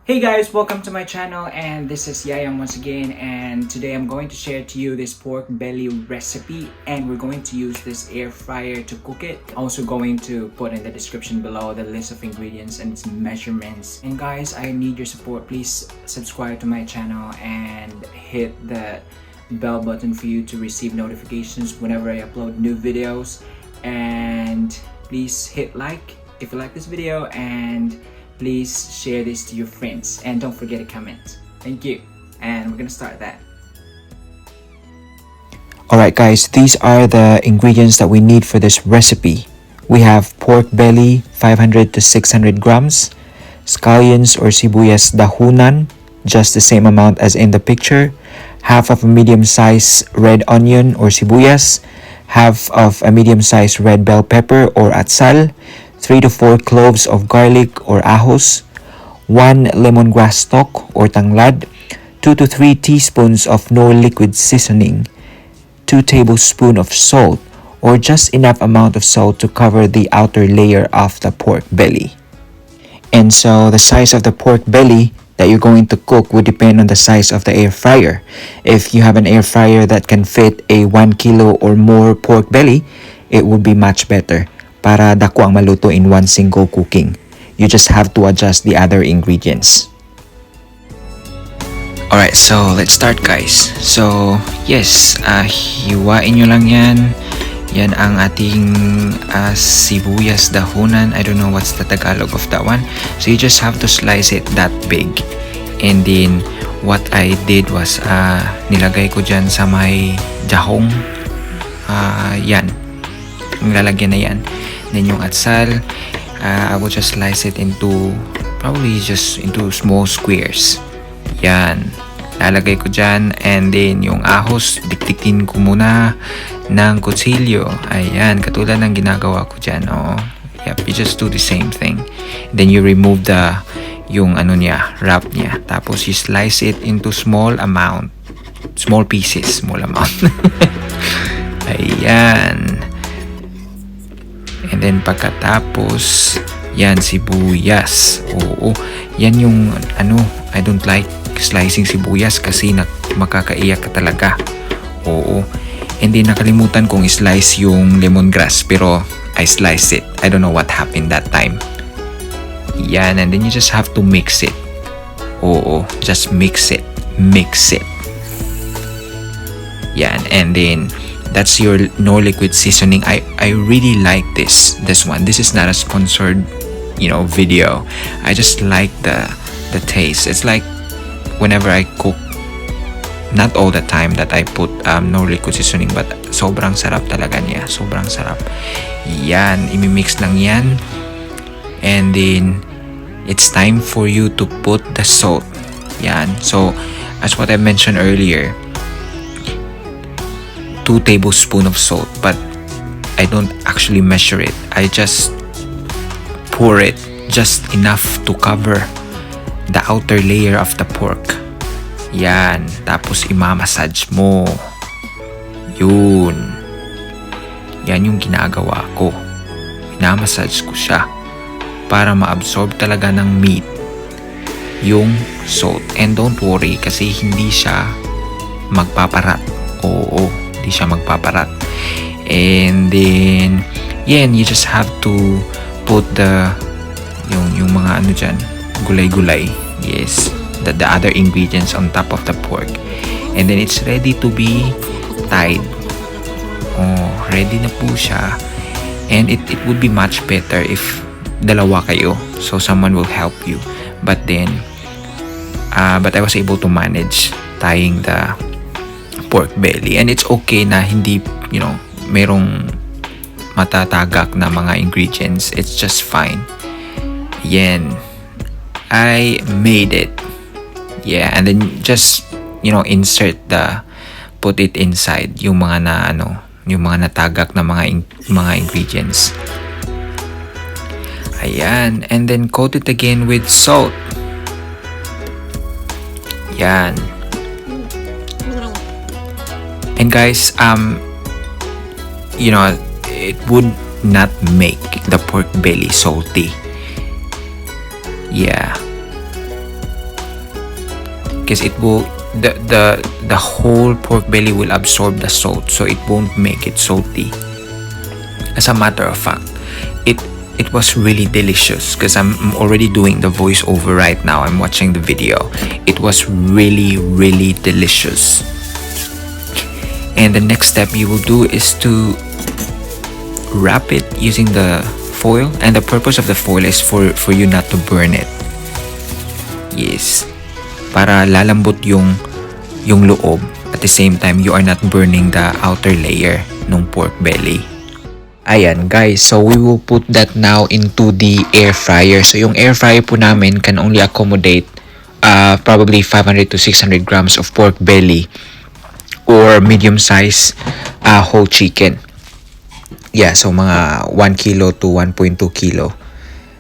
Hey guys, welcome to my channel, and this is Yayang once again, and today I'm going to share to you this pork belly recipe, and we're going to use this air fryer to cook it. Also going to put in the description below the list of ingredients and its measurements. And guys, I need your support. Please subscribe to my channel and hit the bell button for you to receive notifications whenever I upload new videos. And please hit like if you like this video, and please share this to your friends, and don't forget to comment. Thank you, and we're gonna start that. Alright guys, these are the ingredients that we need for this recipe. We have pork belly 500 to 600 grams, scallions or Sibuyas Dahonan, just the same amount as in the picture, half of a medium-sized red onion or Sibuyas, half of a medium-sized red bell pepper or atsal, 3 to 4 cloves of garlic or ahos, 1 lemongrass stalk or Tanglad, 2 to 3 teaspoons of Knorr liquid seasoning, 2 tablespoons of salt, or just enough amount of salt to cover the outer layer of the pork belly. And so the size of the pork belly that you're going to cook would depend on the size of the air fryer. If you have an air fryer that can fit a 1 kilo or more pork belly, it would be much better para dako ang maluto in one single cooking. You just have to adjust the other ingredients. Alright, so let's start guys. So, yes, hiwain nyo lang yan. Yan ang ating sibuyas dahonan. I don't know what's the Tagalog of that one. So, you just have to slice it that big. And then, what I did was, nilagay ko dyan sa may jahong. Yan. Nilalagyan na yan. Then yung atsal, I will just slice it into, probably just into small squares. Yan. Lalagay ko dyan. And then yung ahos, dikdikin ko muna ng kutsilyo. Ayan, katulad ng ginagawa ko dyan. Oh. Yep, you just do the same thing. Then you remove yung ano niya, wrap niya. Tapos you slice it into small pieces, small amount. Ayan. And then pagkatapos, yan sibuyas. Oo, yan yung ano, I don't like slicing sibuyas kasi makakaiyak ka talaga. Oo. And then nakalimutan kong slice yung lemongrass, pero I sliced it. I don't know what happened that time. Yan, and then you just have to mix it. Oo, just mix it. Mix it. Yan, and then that's your Knorr liquid seasoning. I really like this one. This is not a sponsored, video. I just like the taste. It's like whenever I cook, not all the time that I put Knorr liquid seasoning, but sobrang sarap talaga niya. Sobrang sarap. Yan, imimix lang yan. And then it's time for you to put the salt. Yan. So as what I mentioned earlier, 2 tablespoons of salt, but I don't actually measure it. I just pour it just enough to cover the outer layer of the pork. Yan. Tapos imamassage mo. Yun. Yan yung ginagawa ko. Minamassage ko siya para ma-absorb talaga ng meat yung salt. And don't worry kasi hindi siya magpaparat. Oo. Hindi siya magpaparat. And then, yan, you just have to put yung mga ano dyan, gulay-gulay. Yes, the other ingredients on top of the pork. And then, it's ready to be tied. Oh, ready na po siya. And it would be much better if dalawa kayo. So, someone will help you. But then, but I was able to manage tying the pork belly, and it's okay na hindi merong matatagak na mga ingredients. It's just fine. Yan, I made it. Yeah, and then just put it inside yung mga natagak na mga ingredients. Ayan, and then coat it again with salt. Yan. And guys, it would not make the pork belly salty. Yeah. because it will the whole pork belly will absorb the salt, so it won't make it salty. As a matter of fact, it was really delicious because I'm already doing the voiceover right now. I'm watching the video. It was really, really delicious. And the next step you will do is to wrap it using the foil, and the purpose of the foil is for you not to burn it. Yes, para lalambot yung loob. At the same time, you are not burning the outer layer ng pork belly. Ayan guys, so we will put that now into the air fryer. So yung air fryer po namin can only accommodate probably 500 to 600 grams of pork belly or medium size whole chicken. Yeah, so mga 1 kilo to 1.2 kilo.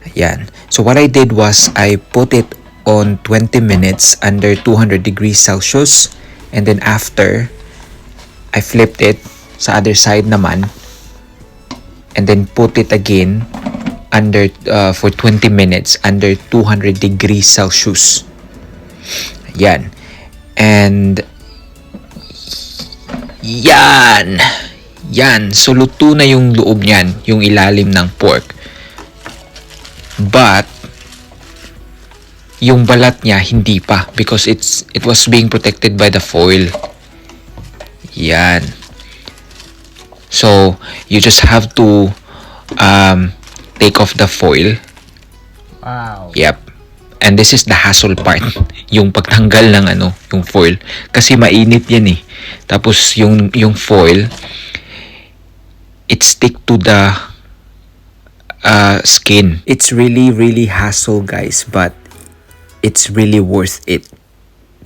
Ayan. So what I did was I put it on 20 minutes under 200 degrees Celsius, and then after I flipped it sa other side naman, and then put it again under for 20 minutes under 200 degrees Celsius. Yan. And yan. So luto na yung loob niyan, yung ilalim ng pork. But yung balat niya hindi pa, because it was being protected by the foil. Yan. So you just have to take off the foil. Wow. Yep. And this is the hassle part, yung pagtanggal ng yung foil, kasi mainit yan eh. Tapos yung foil, it stick to the skin. It's really, really hassle guys, but it's really worth it.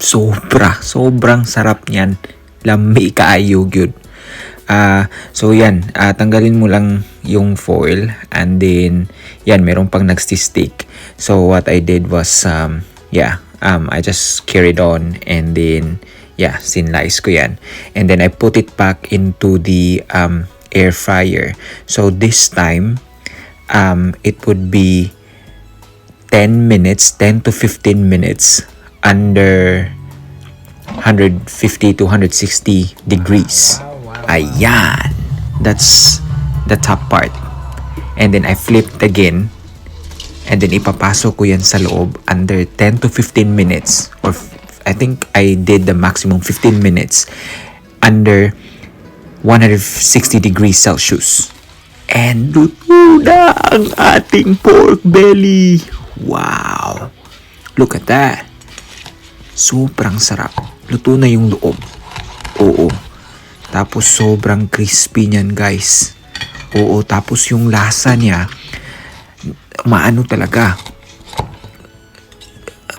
Sobrang sarap niyan. Lami kaayo gyud. So yan, tanggalin mo lang yung foil, and then yan, meron pang nagsi-stick. So what I did was I just carried on, and then sinlice ko yan, and then I put it back into the air fryer. So this time it would be 10 to 15 minutes under 150 to 160 degrees. Ayan. That's the top part. And then I flipped again. And then ipapasok ko yan sa loob under 10 to 15 minutes. Or I think I did the maximum 15 minutes under 160 degrees Celsius. And luto na ang ating pork belly. Wow. Look at that. Sobrang sarap. Luto na yung loob. Oo. Tapos sobrang crispy niyan guys. Oo, tapos yung lasa niya, maano talaga.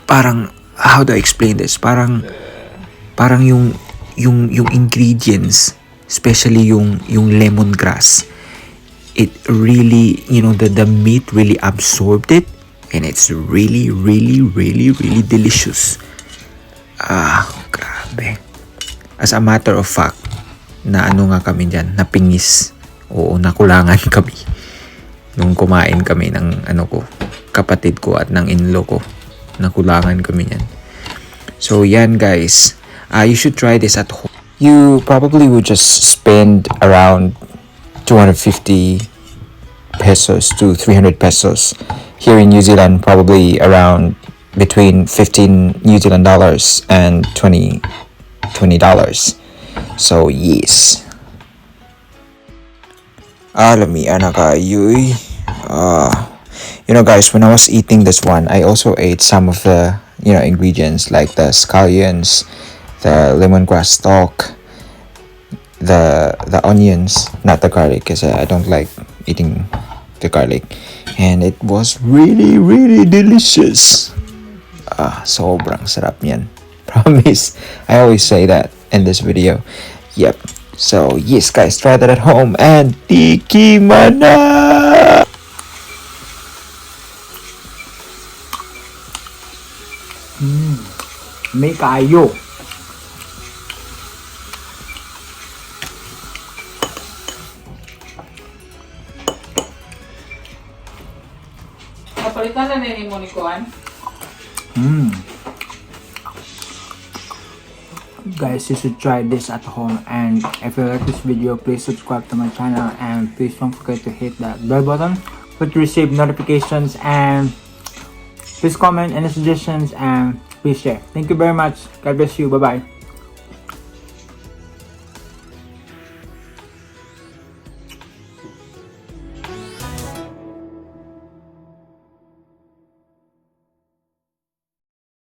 Parang, how do I explain this? Parang yung ingredients, especially yung lemongrass, it really, the meat really absorbed it, and it's really, really, really, really delicious. Grabe. As a matter of fact, na nga kami dyan, napingis. Oo, nakulangan kami. Nung kumain kami ng kapatid ko at ng in-law ko. Nakulangan kami yan. So yan guys, you should try this at home. You probably would just spend around 250 pesos to 300 pesos. Here in New Zealand, probably around between 15 New Zealand dollars and $20. So yes. Lami anaka yui. Guys, when I was eating this one, I also ate some of the ingredients like the scallions, the lemongrass stalk, the onions, not the garlic, because I don't like eating the garlic, and it was really, really delicious. Sobrang sarap niyan. Promise. I always say that in this video. Yep. So yes guys, try that at home and tikiman na! May kayo. Napalitan na nini mo ni Kuan? Guys, you should try this at home, and if you like this video, please subscribe to my channel, and please don't forget to hit that bell button to receive notifications, and please comment any suggestions, and please share. Thank you very much. God bless you. Bye bye.